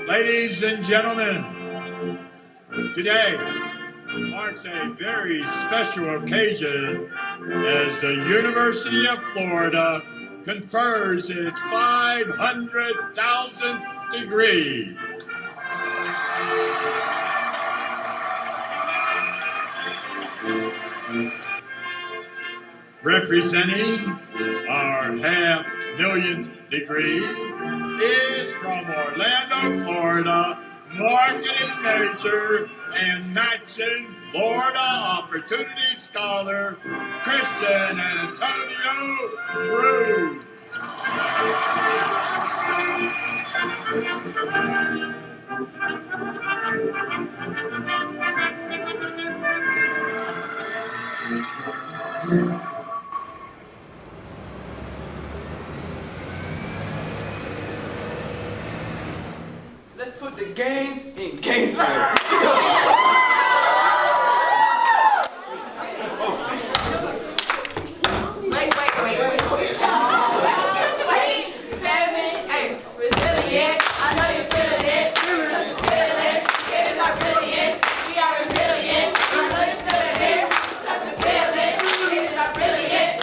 Ladies and gentlemen, today marks a very special occasion as the University of Florida confers its 500,000th degree. Representing our half-millionth degree is from Orlando, Florida, marketing major and matching Florida Opportunity Scholar, Christian Antonio Cruz. Let's put the gains in Gainesville. Wait. 7, 8. Resilient. I know you're feeling it. Just feel it. Kids are brilliant. We are resilient. I know you're feeling it. Just feel it. Kids are brilliant.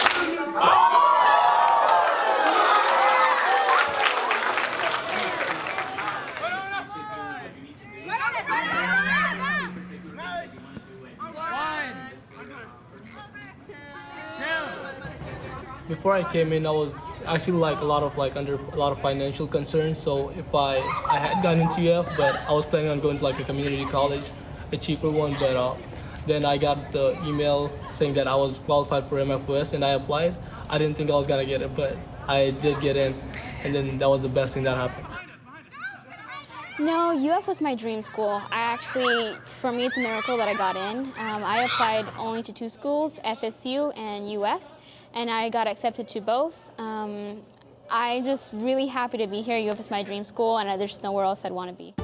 Before I came in, I was actually under a lot of financial concerns. So if I had gone into UF, but I was planning on going to like a community college, a cheaper one. But then I got the email saying that I was qualified for MFOS, and I applied. I didn't think I was gonna get it, but I did get in, and then that was the best thing that happened. No, UF was my dream school. For me, it's a miracle that I got in. I applied only to 2 schools, FSU and UF, and I got accepted to both. I'm just really happy to be here. UF is my dream school, and there's nowhere else I'd want to be.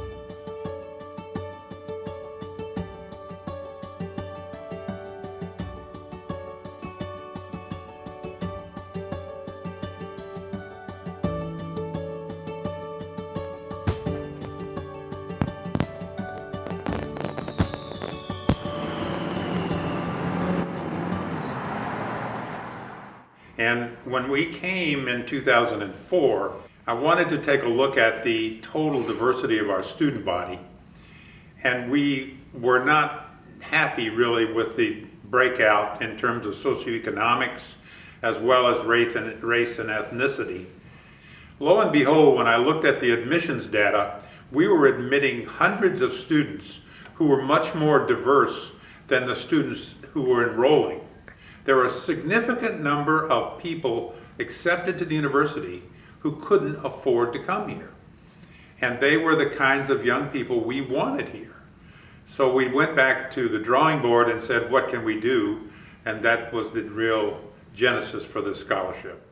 And when we came in 2004, I wanted to take a look at the total diversity of our student body. And we were not happy really with the breakout in terms of socioeconomics as well as race and ethnicity. Lo and behold, when I looked at the admissions data, we were admitting hundreds of students who were much more diverse than the students who were enrolling. There were a significant number of people accepted to the university who couldn't afford to come here. And they were the kinds of young people we wanted here. So we went back to the drawing board and said, what can we do? And that was the real genesis for this scholarship.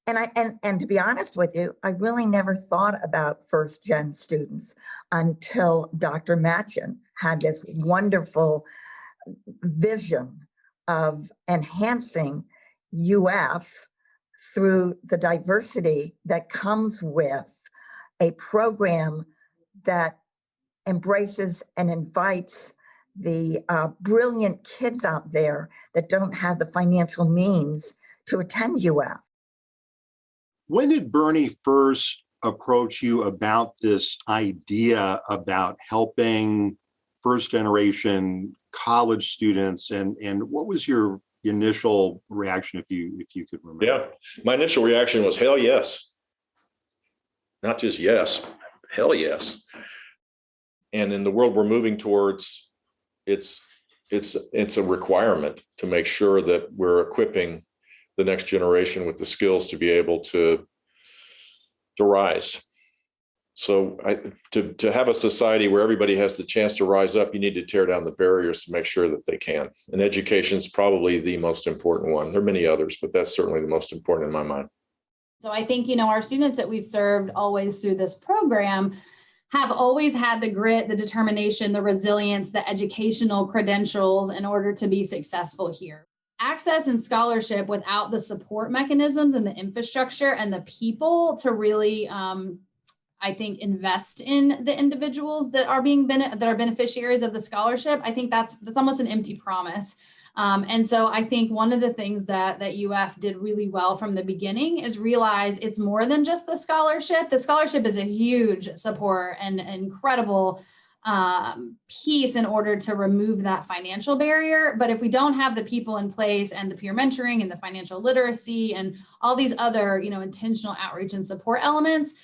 And to be honest with you, I really never thought about first-gen students until Dr. Matchin had this wonderful vision of enhancing UF through the diversity that comes with a program that embraces and invites the brilliant kids out there that don't have the financial means to attend UF. When did Bernie first approach you about this idea about helping first generation college students, and what was your initial reaction, if you could remember? Yeah, my initial reaction was hell yes. Not just yes, hell yes. And in the world we're moving towards, it's a requirement to make sure that we're equipping the next generation with the skills to be able to rise. So to have a society where everybody has the chance to rise up, you need to tear down the barriers to make sure that they can. And education is probably the most important one. There are many others, but that's certainly the most important in my mind. So I think, our students that we've served always through this program have always had the grit, the determination, the resilience, the educational credentials in order to be successful here. Access and scholarship without the support mechanisms and the infrastructure and the people to really, I think, invest in the individuals that are beneficiaries of the scholarship, I think that's almost an empty promise. And so I think one of the things that UF did really well from the beginning is realize it's more than just the scholarship. The scholarship is a huge support and incredible piece in order to remove that financial barrier. But if we don't have the people in place and the peer mentoring and the financial literacy and all these other, intentional outreach and support elements,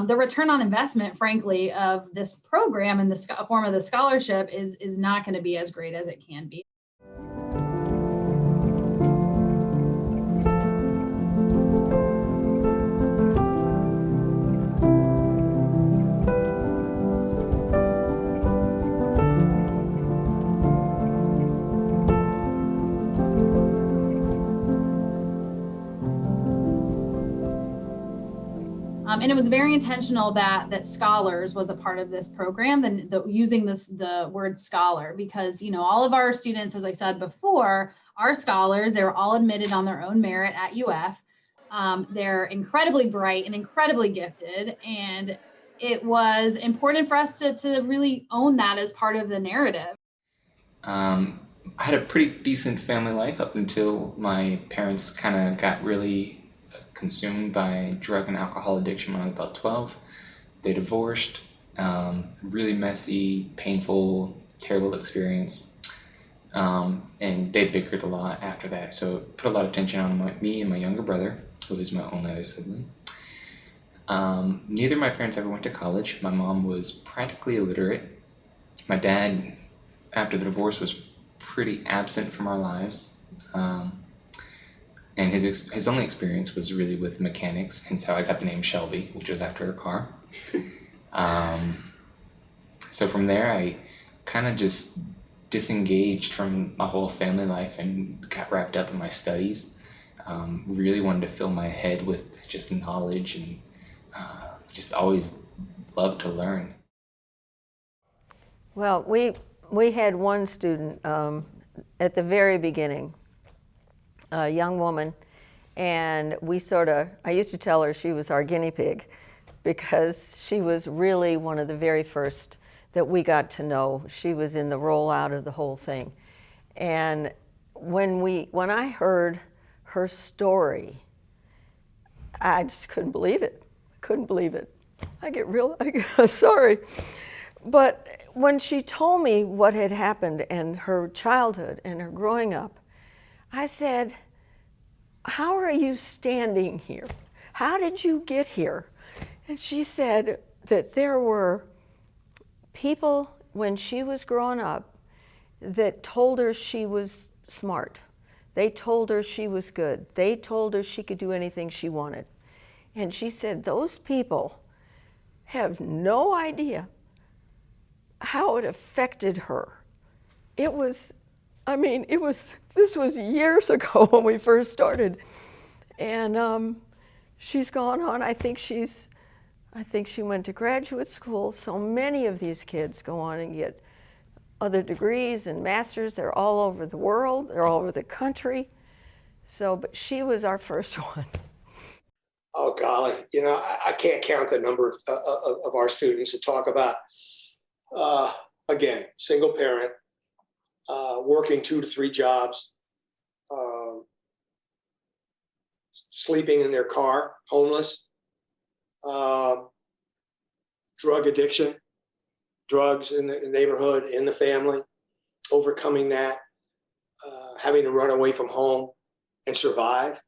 the return on investment, frankly, of this program in the form of the scholarship is not going to be as great as it can be. And it was very intentional that scholars was a part of this program and using the word scholar, because, all of our students, as I said before, are scholars. They're all admitted on their own merit at UF. They're incredibly bright and incredibly gifted. And it was important for us to really own that as part of the narrative. I had a pretty decent family life up until my parents kind of got really consumed by drug and alcohol addiction when I was about 12. They divorced, really messy, painful, terrible experience. And they bickered a lot after that. So it put a lot of tension on me and my younger brother, who is my only other sibling. Neither of my parents ever went to college. My mom was practically illiterate. My dad, after the divorce, was pretty absent from our lives. And his only experience was really with mechanics, hence how I got the name Shelby, which was after a car. So from there, I kind of just disengaged from my whole family life and got wrapped up in my studies. Really wanted to fill my head with just knowledge and just always loved to learn. Well, we had one student at the very beginning, a young woman, and I used to tell her she was our guinea pig because she was really one of the very first that we got to know. She was in the rollout of the whole thing. And when I heard her story, I just couldn't believe it. I get sorry. But when she told me what had happened and her childhood and her growing up, I said, how are you standing here? How did you get here? And she said that there were people when she was growing up that told her she was smart. They told her she was good. They told her she could do anything she wanted. And she said those people have no idea how it affected her. This was years ago when we first started. And she's gone on. I think she went to graduate school. So many of these kids go on and get other degrees and masters. They're all over the world. They're all over the country. But she was our first one. Oh, golly. I can't count the number of our students that talk about, again, single parent, working 2 to 3 jobs, sleeping in their car, homeless, drug addiction, drugs in the neighborhood, in the family, overcoming that, having to run away from home and survive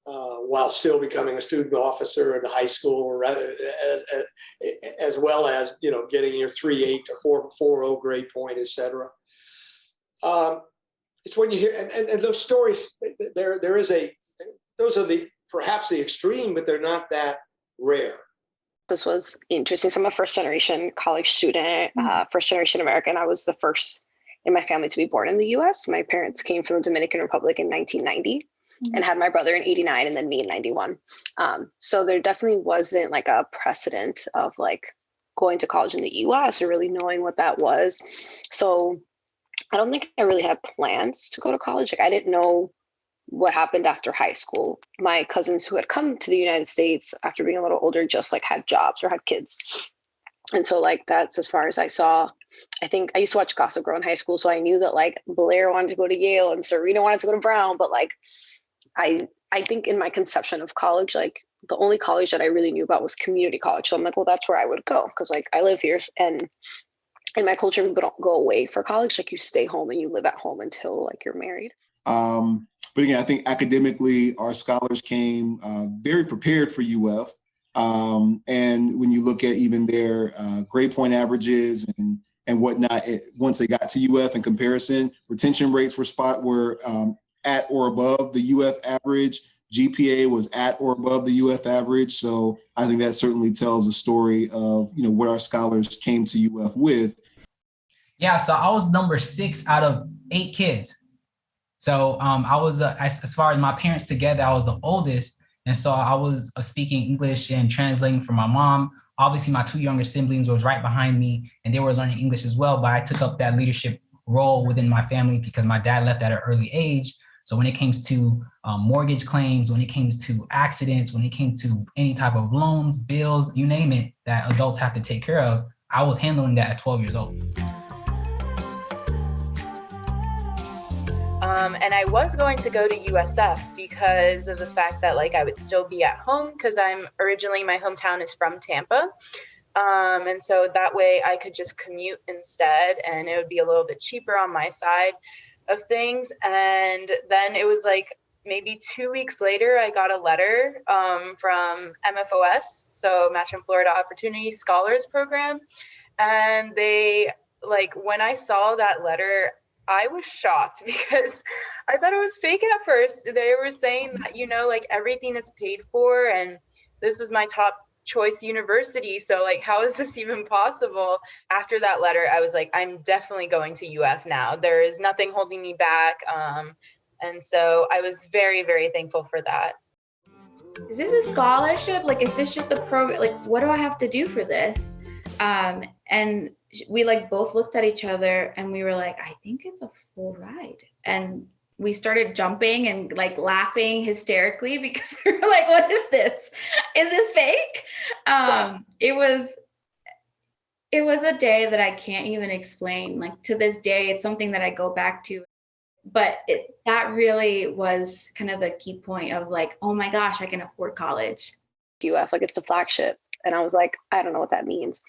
while still becoming a student officer at the high school, or as well as getting your 3.8 or 4.0 grade point, etc. It's when you hear and those stories. Those are perhaps the extreme, but they're not that rare. This was interesting. So I'm a first generation college student, first generation American. I was the first in my family to be born in the US. My parents came from the Dominican Republic in 1990 and had my brother in 89 and then me in 91. So there definitely wasn't like a precedent of like going to college in the US or really knowing what that was. So I don't think I really had plans to go to college. Like I didn't know what happened after high school. My cousins who had come to the United States after being a little older just like had jobs or had kids. And so like that's as far as I saw. I think I used to watch Gossip Girl in high school. So I knew that like Blair wanted to go to Yale and Serena wanted to go to Brown. But like I think in my conception of college, like the only college that I really knew about was community college. So I'm like, well, that's where I would go because like I live here and in my culture, people don't go away for college. Like you stay home and you live at home until like you're married. But again, I think academically, our scholars came very prepared for UF. And when you look at even their grade point averages and whatnot, once they got to UF in comparison, retention rates were at or above the UF average. GPA was at or above the UF average. So I think that certainly tells a story of, you know, what our scholars came to UF with. Yeah, so I was number 6 out of 8 kids. So I was, as far as my parents together, I was the oldest. And so I was speaking English and translating for my mom. Obviously, my 2 younger siblings was right behind me and they were learning English as well. But I took up that leadership role within my family because my dad left at an early age. So when it came to mortgage claims, when it came to accidents, when it came to any type of loans, bills, you name it, that adults have to take care of, I was handling that at 12 years old. And I was going to go to USF because of the fact that like I would still be at home because I'm originally, my hometown is from Tampa. And so that way I could just commute instead and it would be a little bit cheaper on my side of things. And then it was like maybe 2 weeks later, I got a letter from MFOS, so Match in Florida Opportunity Scholars Program. And they, like, when I saw that letter, I was shocked because I thought it was fake at first. They were saying that, you know, like everything is paid for and this was my top choice university. So like, how is this even possible? After that letter, I was like, I'm definitely going to UF now. There is nothing holding me back. And so I was very, very thankful for that. Is this a scholarship? Like, is this just a program? Like, what do I have to do for this? And we like both looked at each other and we were like, I think it's a full ride. And we started jumping and like laughing hysterically because we were like, what is this? Is this fake? It was a day that I can't even explain. Like to this day, it's something that I go back to. But that really was kind of the key point of like, oh my gosh, I can afford college. UF, like it's a flagship. And I was like, I don't know what that means.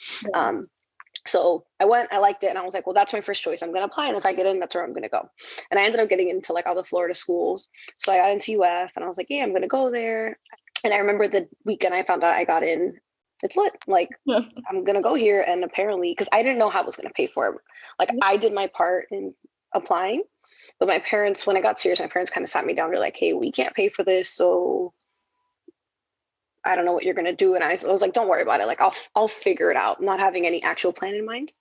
So I went, I liked it. And I was like, well, that's my first choice. I'm going to apply. And if I get in, that's where I'm going to go. And I ended up getting into like all the Florida schools. So I got into UF and I was like, yeah, I'm going to go there. And I remember the weekend I found out I got in, it's lit. Like, I'm going to go here. And apparently, because I didn't know how I was going to pay for it. Like I did my part in applying. But my parents, when I got serious, my parents kind of sat me down. They're like, hey, we can't pay for this. So I don't know what you're going to do. And I was like, don't worry about it. Like, I'll figure it out. Not having any actual plan in mind.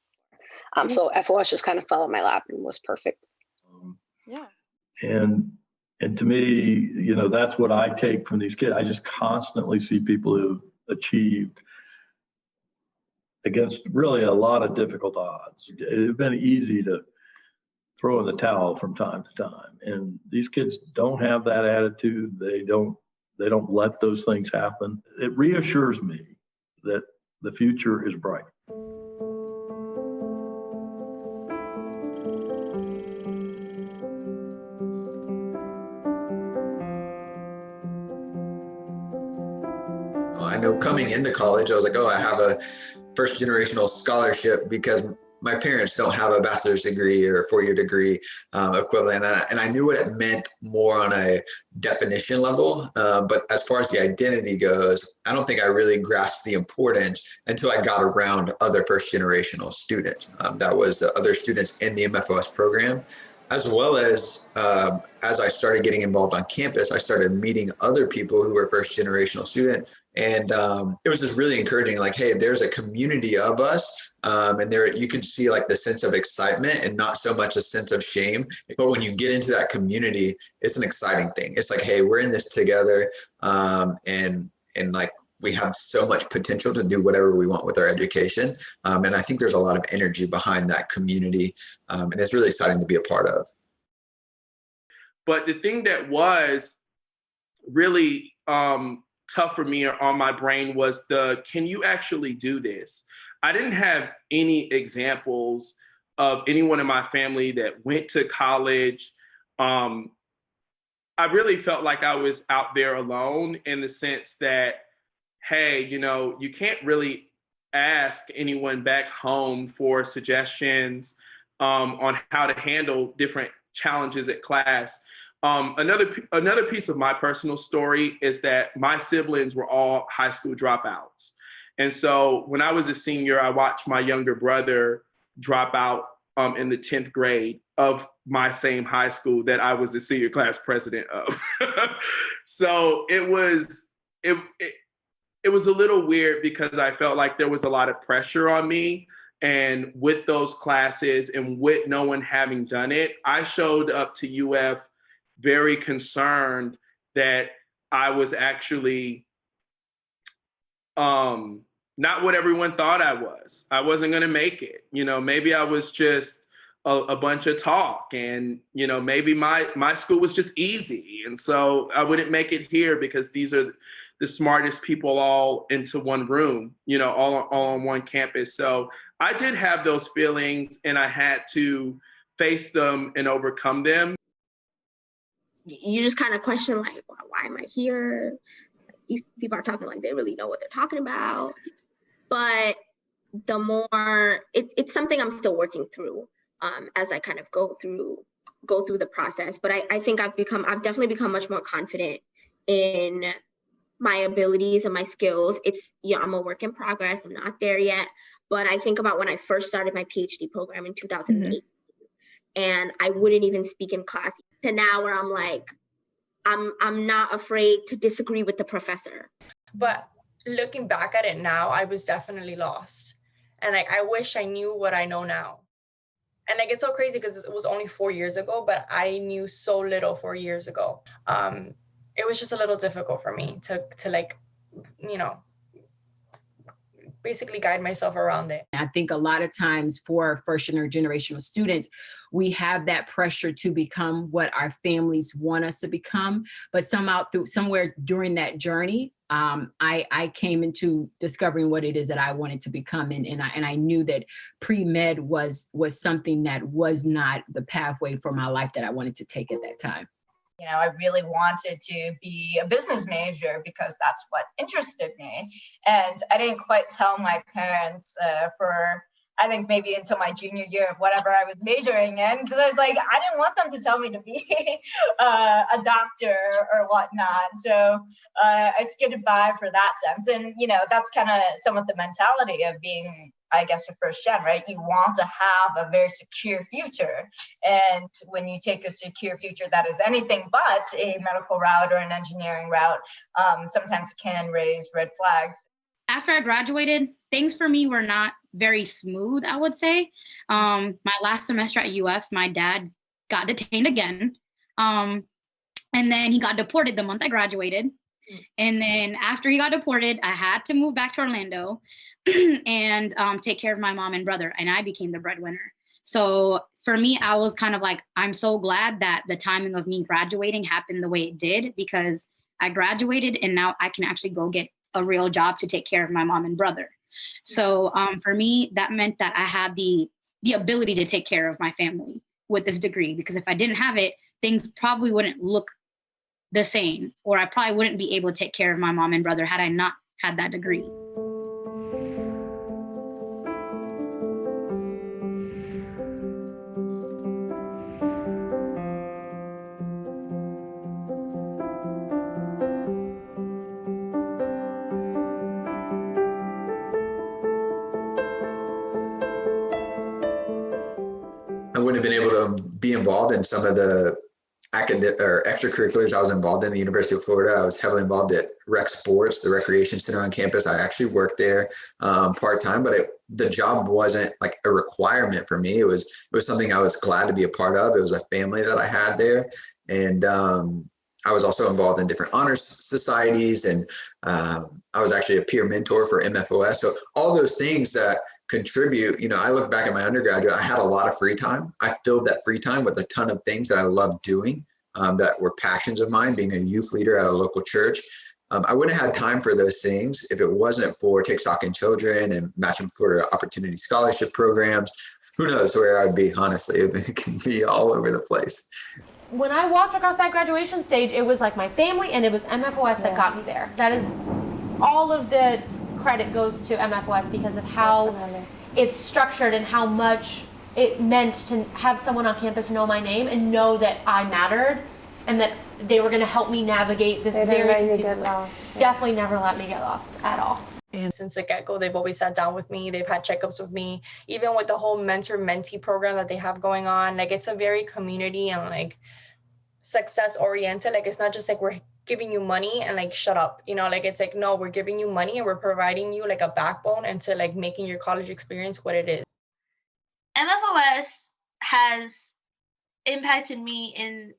So FOS just kind of fell in my lap and was perfect. Yeah. And to me, you know, that's what I take from these kids. I just constantly see people who've achieved against really a lot of difficult odds. It's been easy to throw in the towel from time to time. And these kids don't have that attitude. They don't let those things happen. It reassures me that the future is bright. I know coming into college, I was like, oh, I have a first generational scholarship because my parents don't have a bachelor's degree or a 4-year degree equivalent. And I knew what it meant more on a definition level. But as far as the identity goes, I don't think I really grasped the importance until I got around other first generational students. That was other students in the MFOS program, as well as I started getting involved on campus, I started meeting other people who were first generational students And it was just really encouraging, like, hey, there's a community of us, and there you can see like the sense of excitement and not so much a sense of shame. But when you get into that community, it's an exciting thing. It's like, hey, we're in this together, and like we have so much potential to do whatever we want with our education. And I think there's a lot of energy behind that community, and it's really exciting to be a part of. But the thing that was really tough for me or on my brain was can you actually do this? I didn't have any examples of anyone in my family that went to college. I really felt like I was out there alone in the sense that, hey, you can't really ask anyone back home for suggestions on how to handle different challenges at class. Another piece of my personal story is that my siblings were all high school dropouts. And so when I was a senior, I watched my younger brother drop out in the 10th grade of my same high school that I was the senior class president of. So it was a little weird because I felt like there was a lot of pressure on me. And with those classes and with no one having done it, I showed up to UF very concerned that I was actually not what everyone thought I was. I wasn't going to make it. Maybe I was just a bunch of talk, and maybe my school was just easy, and so I wouldn't make it here because these are the smartest people all into one room, all on one campus. So I did have those feelings, and I had to face them and overcome them. You just kind of question, like, why am I here? These people are talking like they really know what they're talking about. But the more, it's something I'm still working through as I kind of go through the process. But I think I've definitely become much more confident in my abilities and my skills. I'm a work in progress. I'm not there yet. But I think about when I first started my PhD program in 2008, and I wouldn't even speak in class, to now where I'm like, I'm not afraid to disagree with the professor. But looking back at it now, I was definitely lost. And I wish I knew what I know now. And it's so crazy because it was only 4 years ago, but I knew so little 4 years ago. It was just a little difficult for me to basically guide myself around it. I think a lot of times for first generational students, we have that pressure to become what our families want us to become. But somewhere during that journey, I came into discovering what it is that I wanted to become. And I knew that pre-med was something that was not the pathway for my life that I wanted to take at that time. I really wanted to be a business major because that's what interested me. And I didn't quite tell my parents for, I think, maybe until my junior year of whatever I was majoring in, because I was like, I didn't want them to tell me to be a doctor or whatnot. So I skidded by for that sense. And, that's kind of some of the mentality of being, I guess, a first gen, right? You want to have a very secure future. And when you take a secure future that is anything but a medical route or an engineering route, sometimes can raise red flags. After I graduated, things for me were not very smooth, I would say. My last semester at UF, my dad got detained again. And then he got deported the month I graduated. And then after he got deported, I had to move back to Orlando and take care of my mom and brother, and I became the breadwinner. So for me, I was kind of like, I'm so glad that the timing of me graduating happened the way it did, because I graduated and now I can actually go get a real job to take care of my mom and brother. So for me, that meant that I had the ability to take care of my family with this degree, because if I didn't have it, things probably wouldn't look the same, or I probably wouldn't be able to take care of my mom and brother had I not had that degree. I wouldn't have been able to be involved in some of the academic or extracurriculars I was involved in the University of Florida. I was heavily involved at rec sports, the recreation center on campus. I actually worked there part-time, but the job wasn't like a requirement for me. It was something I was glad to be a part of. It was a family that I had there. And I was also involved in different honors societies, and I was actually a peer mentor for MFOS. So all those things that contribute, I look back at my undergraduate, I had a lot of free time. I filled that free time with a ton of things that I loved doing, that were passions of mine, being a youth leader at a local church. I wouldn't have had time for those things if it wasn't for Take Stock in Children and Matching Florida Opportunity Scholarship programs. Who knows where I'd be, honestly. It can be all over the place. When I walked across that graduation stage, it was like my family and it was MFOS that got me there. That is, all of the credit goes to MFOS because of how it's structured and how much it meant to have someone on campus know my name and know that I mattered and that they were going to help me navigate this very confusing life. Definitely never let me get lost at all. And since the get-go, they've always sat down with me. They've had checkups with me, even with the whole mentor-mentee program that they have going on. Like, it's a very community and like success oriented. Like, it's not just like we're giving you money and like shut up, like it's like, no, we're giving you money and we're providing you like a backbone into like making your college experience what it is. MFOS has impacted me in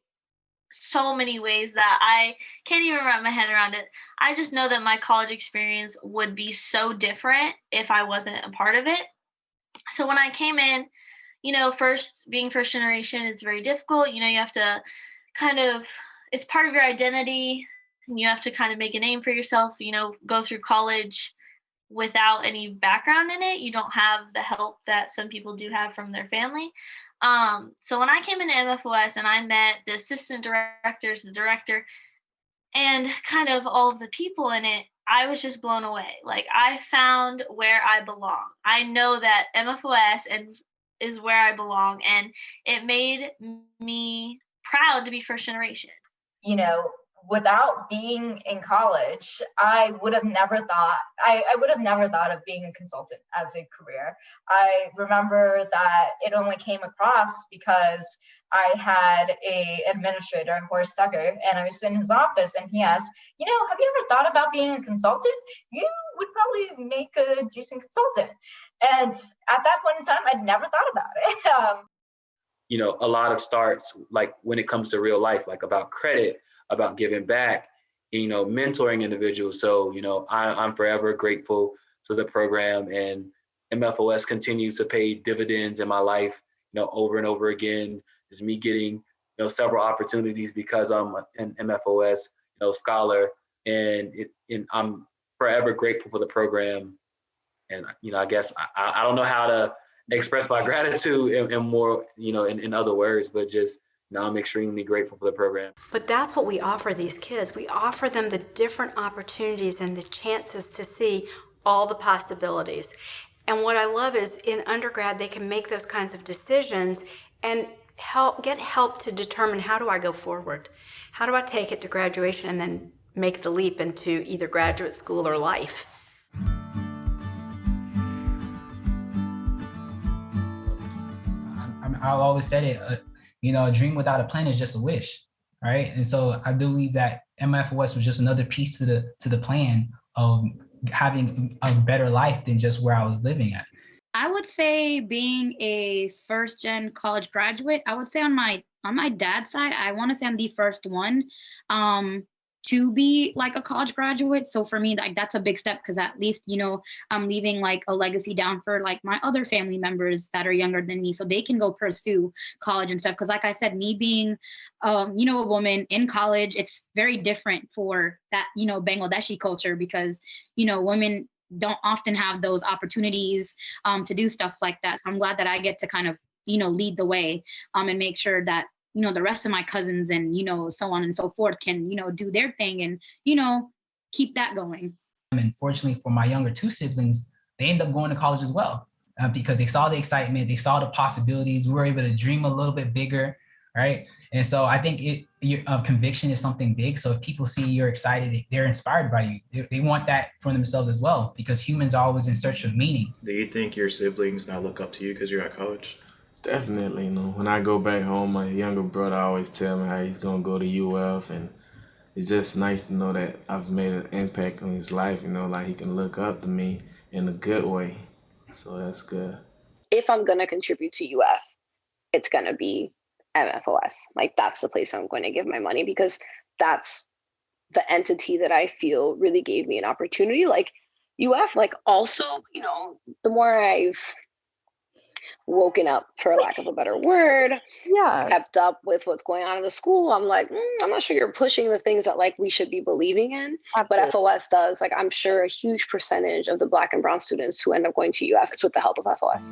so many ways that I can't even wrap my head around it. I just know that my college experience would be so different if I wasn't a part of it. So when I came in, being first generation, it's very difficult. You have to it's part of your identity, and you have to kind of make a name for yourself, go through college without any background in it. You don't have the help that some people do have from their family. So when I came into MFOS and I met the assistant directors, the director, and kind of all of the people in it, I was just blown away. Like, I found where I belong. I know that MFOS is where I belong, and it made me proud to be first generation. Without being in college, I would have never thought of being a consultant as a career. I remember that it only came across because I had a administrator, Horace Tucker, and I was in his office and he asked, have you ever thought about being a consultant? You would probably make a decent consultant. And at that point in time, I'd never thought about it. A lot of starts, like when it comes to real life, like about credit, about giving back, mentoring individuals. So, I'm forever grateful to the program, and MFOS continues to pay dividends in my life, over and over again. Is me getting, several opportunities because I'm an MFOS, scholar, and I'm forever grateful for the program. And, I guess I don't know how to express my gratitude in more, in other words, but just, I'm extremely grateful for the program. But that's what we offer these kids. We offer them the different opportunities and the chances to see all the possibilities. And what I love is in undergrad, they can make those kinds of decisions and get help to determine, how do I go forward? How do I take it to graduation and then make the leap into either graduate school or life? I've always said it, a dream without a plan is just a wish, right? And so I believe that MFOS was just another piece to the plan of having a better life than just where I was living at. I would say being a first gen college graduate, I would say on my dad's side, I want to say I'm the first one to be like a college graduate. So for me, like, that's a big step, because at least, I'm leaving like a legacy down for like my other family members that are younger than me, so they can go pursue college and stuff. Because like I said, me being, a woman in college, it's very different for that, Bangladeshi culture, because, women don't often have those opportunities to do stuff like that. So I'm glad that I get to kind of, lead the way and make sure that, the rest of my cousins and, so on and so forth can, do their thing and, keep that going. And fortunately for my younger two siblings, they end up going to college as well because they saw the excitement, they saw the possibilities. We were able to dream a little bit bigger, right? And so I think your conviction is something big. So if people see you're excited, they're inspired by you. They want that for themselves as well, because humans are always in search of meaning. Do you think your siblings now look up to you because you're at college? Definitely, when I go back home, my younger brother always tell me how he's gonna go to UF, and it's just nice to know that I've made an impact on his life. Like he can look up to me in a good way. So that's good. If I'm going to contribute to UF, it's going to be MFOS. Like that's the place I'm going to give my money, because that's the entity that I feel really gave me an opportunity. Like UF, like also, the more I've woken up, for lack of a better word, kept up with what's going on in the school, I'm like, I'm not sure you're pushing the things that like we should be believing in. Absolutely. But FOS does. Like I'm sure a huge percentage of the Black and brown students who end up going to UF, it's with the help of FOS.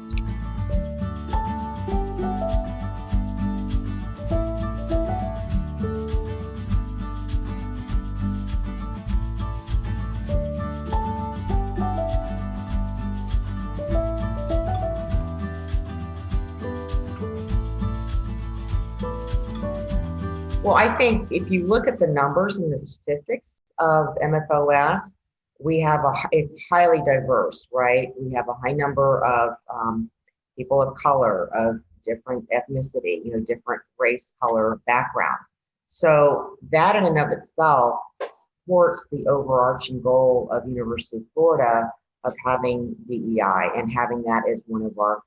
Well, I think if you look at the numbers and the statistics of MFOS, it's highly diverse, right? We have a high number of people of color, of different ethnicity, different race, color, background. So that in and of itself supports the overarching goal of University of Florida of having DEI and having that as one of our,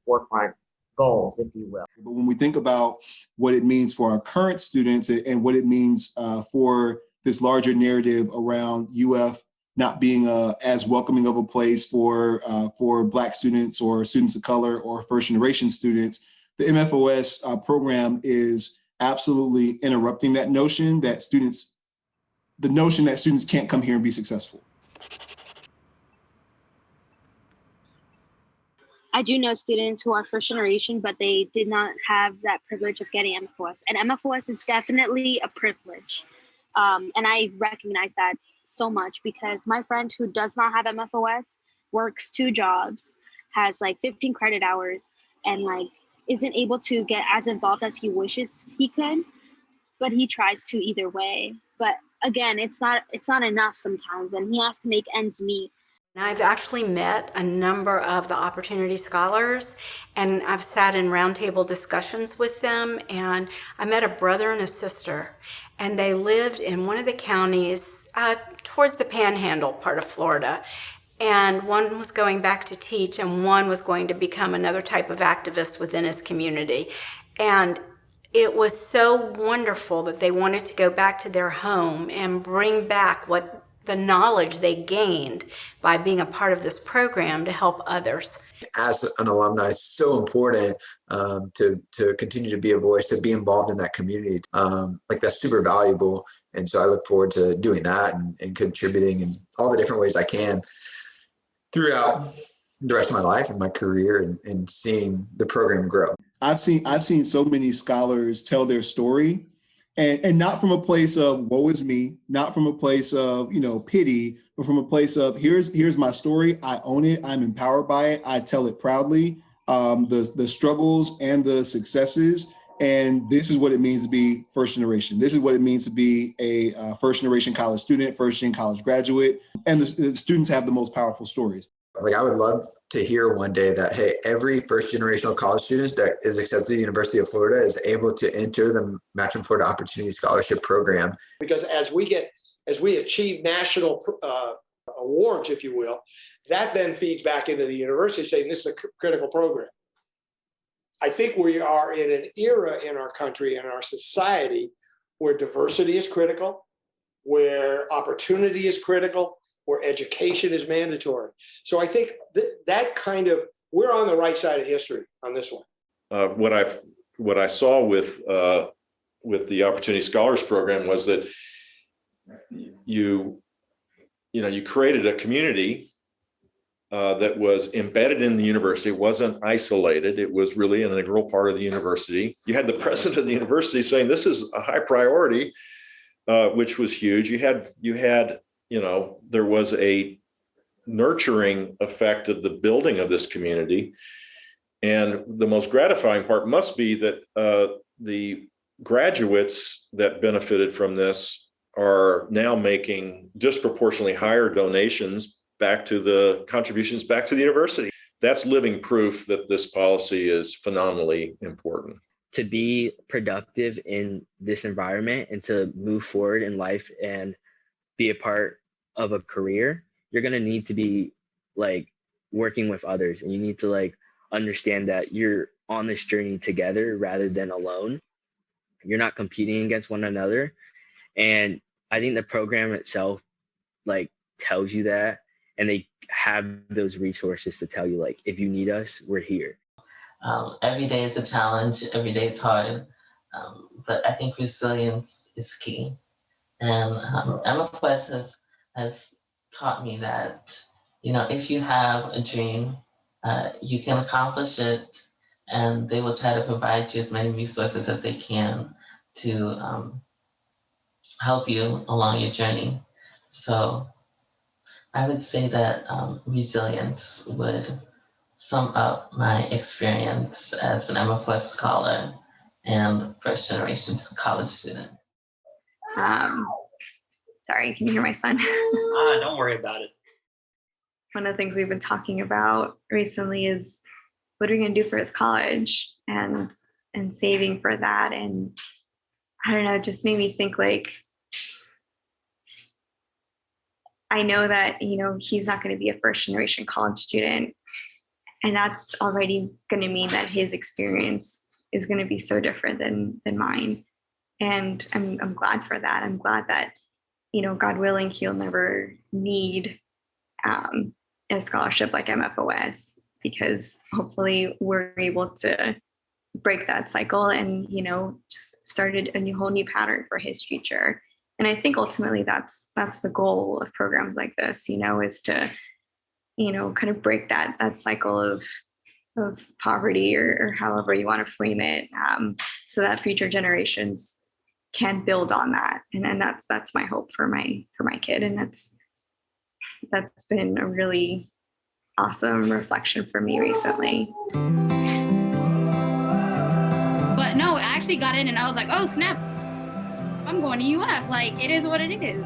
forefront goals, if you will. But when we think about what it means for our current students and what it means for this larger narrative around UF not being as welcoming of a place for Black students or students of color or first generation students, the MFOS program is absolutely interrupting that notion that students can't come here and be successful. I do know students who are first generation, but they did not have that privilege of getting MFOS. And MFOS is definitely a privilege. And I recognize that so much because my friend who does not have MFOS works 2 jobs, has like 15 credit hours, and like isn't able to get as involved as he wishes he could, but he tries to either way. But again, it's not enough sometimes, and he has to make ends meet. I've actually met a number of the Opportunity Scholars, and I've sat in roundtable discussions with them, and I met a brother and a sister, and they lived in one of the counties towards the Panhandle part of Florida, and one was going back to teach, and one was going to become another type of activist within his community. And it was so wonderful that they wanted to go back to their home and bring back the knowledge they gained by being a part of this program to help others. As an alumni, it's so important to continue to be a voice, to be involved in that community. Like that's super valuable. And so I look forward to doing that and contributing in all the different ways I can throughout the rest of my life and my career and seeing the program grow. I've seen so many scholars tell their story, and not from a place of woe is me, not from a place of pity, but from a place of here's my story. I own it. I'm empowered by it. I tell it proudly. The struggles and the successes, and this is what it means to be first generation. This is what it means to be a first generation college student, first gen college graduate, and the students have the most powerful stories. Like I would love to hear one day that, hey, every first generational college student that is accepted to the University of Florida is able to enter the Match in Florida Opportunity Scholarship Program. Because as we achieve national awards, if you will, that then feeds back into the university saying this is a critical program. I think we are in an era in our country and our society where diversity is critical, where opportunity is critical, where education is mandatory. So I think that kind of, we're on the right side of history on this one. What I saw with the Opportunity Scholars Program was that you created a community that was embedded in the university. It wasn't isolated. It was really an integral part of the university. You had the president of the university saying this is a high priority, which was huge. There was a nurturing effect of the building of this community. And the most gratifying part must be that the graduates that benefited from this are now making disproportionately higher donations back to the contributions back to the university. that's living proof that this policy is phenomenally important. To be productive in this environment and to move forward in life and be a part of a career, you're going to need to be like working with others, and you need to like understand that you're on this journey together rather than alone. You're not competing against one another. And I think the program itself like tells you that, and they have those resources to tell you, like, if you need us, we're here. Every day it's a challenge, every day it's hard, but I think resilience is key. And MFOS has taught me that, you know, if you have a dream, you can accomplish it, and they will try to provide you as many resources as they can to help you along your journey. So I would say that resilience would sum up my experience as an MFOS scholar and first generation college student. Sorry, can you hear my son? Don't worry about it. One of the things we've been talking about recently is what are we going to do for his college and saving for that. And I don't know, it just made me think, like, I know that, you know, he's not going to be a first generation college student, and that's already going to mean that his experience is going to be so different than mine. And I'm glad for that. I'm glad that, you know, God willing, he'll never need a scholarship like MFOS, because hopefully we're able to break that cycle and, you know, just started a whole new pattern for his future. And I think ultimately that's the goal of programs like this, you know, is to, you know, kind of break that cycle of poverty or however you want to frame it, so that future generations can build on that. And that's my hope for my kid. And that's been a really awesome reflection for me recently. But no, I actually got in and I was like, oh snap, I'm going to UF. Like, it is what it is.